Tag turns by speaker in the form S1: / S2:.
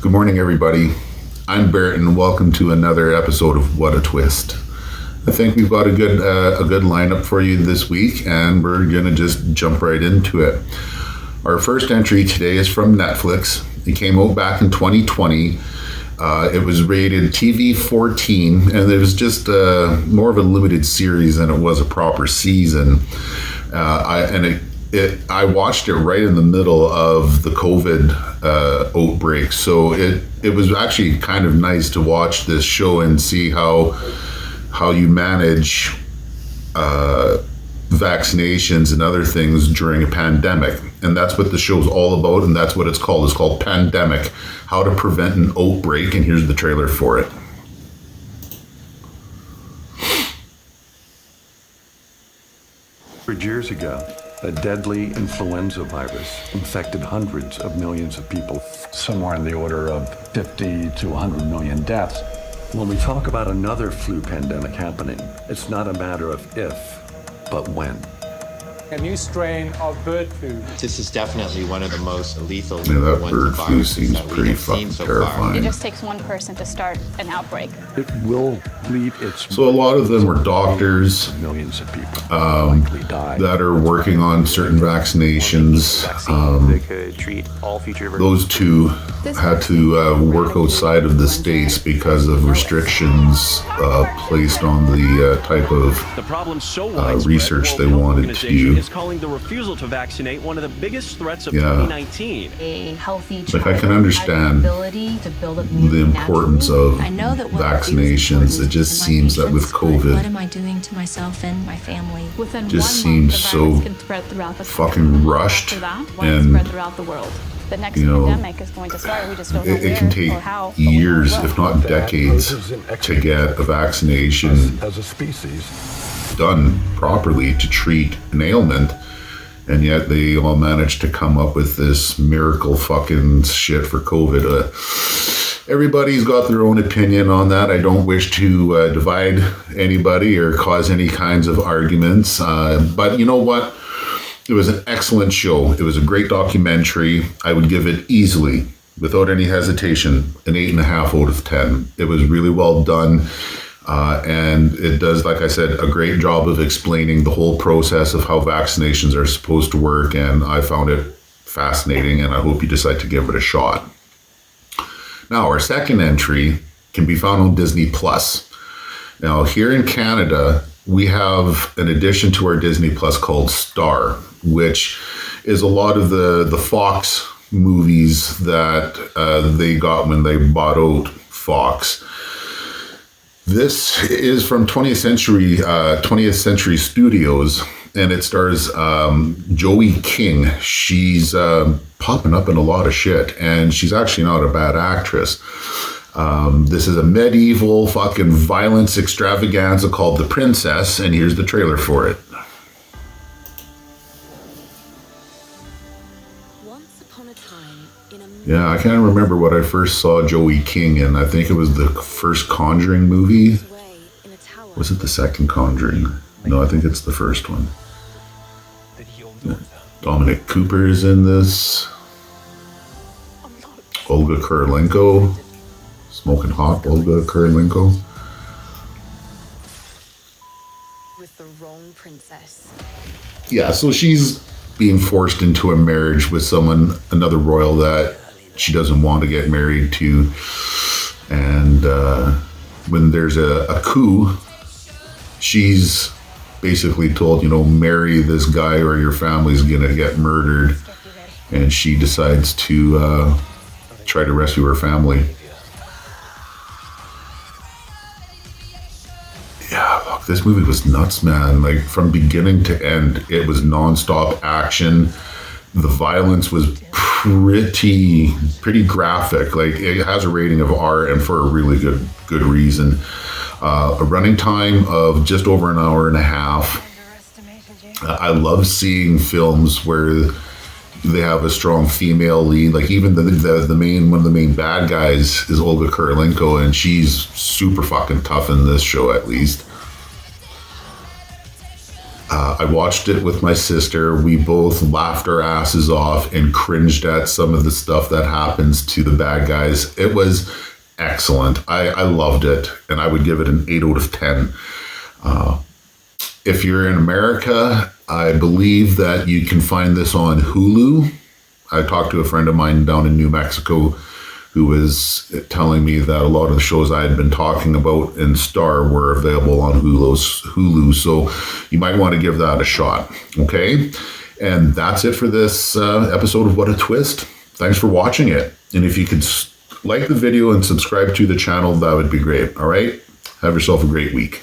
S1: Good morning, everybody. I'm Barrett, and welcome to another episode of What a Twist. I think we've got a good lineup for you this week, and we're gonna just jump right into it. Our first entry today is from Netflix. It came out back in 2020. It was rated TV-14, and it was just more of a limited series than it was a proper season. I watched it right in the middle of the COVID outbreak, so it was actually kind of nice to watch this show and see how you manage vaccinations and other things during a pandemic. And that's what the show's all about, and that's what it's called. It's called Pandemic: How to Prevent an Outbreak, and here's the trailer for it.
S2: Years ago, a deadly influenza virus infected hundreds of millions of people, somewhere in the order of 50 to 100 million deaths. When we talk about another flu pandemic happening, it's not a matter of if, but when.
S3: A new strain of bird flu.
S4: This is definitely one of the most lethal
S1: that bird flu seems pretty fucking terrifying.
S5: It just takes one person to start an outbreak.
S2: It will leave its...
S1: So a lot of them were doctors,
S2: millions of people likely die.
S1: that are working on certain vaccinations.
S6: They could treat all future
S1: Those two had to work outside of the States because of restrictions placed on the type of
S6: The problem so
S1: research they wanted to do.
S6: is calling the refusal to vaccinate one of the biggest threats of
S1: Yeah.
S6: 2019.
S7: A healthy
S1: Like, I
S7: child
S1: can understand
S7: has the ability to build up
S1: the importance of
S7: I know that
S1: vaccinations. It just seems that with COVID,
S7: what am I doing to myself and my family?
S5: Within
S1: just
S5: 1 month,
S1: seems
S5: the
S1: so
S5: virus can spread throughout the
S1: fucking
S5: country.
S1: rushed,
S5: After that,
S1: and,
S5: spread throughout the world. The next
S1: you know,
S5: pandemic is going to start. We just don't know
S1: it can
S5: where
S1: take
S5: or how, but we know
S1: years,
S5: it will.
S1: if not decades, to get a vaccination
S2: As a species.
S1: done properly to treat an ailment, and yet they all managed to come up with this miracle fucking shit for COVID. Everybody's got their own opinion on that. I don't wish to divide anybody or cause any kinds of arguments, but you know what? It was an excellent show. It was a great documentary. I would give it easily, without any hesitation, an 8.5 out of 10. It was really well done. And it does, like I said, a great job of explaining the whole process of how vaccinations are supposed to work. And I found it fascinating, and I hope you decide to give it a shot. Now, our second entry can be found on Disney Plus. Now, here in Canada, we have an addition to our Disney Plus called Star, which is a lot of the Fox movies that they got when they bought out Fox. This is from 20th Century Studios, and it stars Joey King. She's popping up in a lot of shit, and she's actually not a bad actress. This is a medieval fucking violence extravaganza called The Princess, and here's the trailer for it.
S8: Once upon a time, in a
S1: Yeah, I can't remember what I first saw Joey King in. I think it was the first Conjuring movie.
S8: way in a tower.
S1: Was it the second Conjuring? No, I think it's the first one. Dominic Cooper is in this. Olga Kurylenko. Smoking hot Olga Kurylenko.
S8: With the wrong princess.
S1: Yeah, so she's being forced into a marriage with another royal that she doesn't want to get married to. And when there's a coup, she's basically told, marry this guy or your family's gonna get murdered. And she decides to try to rescue her family. Yeah, look, this movie was nuts, man. Like, from beginning to end, it was nonstop action. The violence was pretty graphic. Like, it has a rating of R, and for a really good reason. A running time of just over an hour and a half. I love seeing films where they have a strong female lead. Like, even one of the main bad guys is Olga Kurylenko, and she's super fucking tough in this show, at least. I watched it with my sister. We both laughed our asses off and cringed at some of the stuff that happens to the bad guys. It was excellent. I loved it, and I would give it an 8 out of 10. If you're in America, I believe that you can find this on Hulu. I talked to a friend of mine down in New Mexico who was telling me that a lot of the shows I had been talking about in Star were available on Hulu. So you might want to give that a shot. Okay. And that's it for this episode of What a Twist. Thanks for watching it. And if you could like the video and subscribe to the channel, that would be great. All right. Have yourself a great week.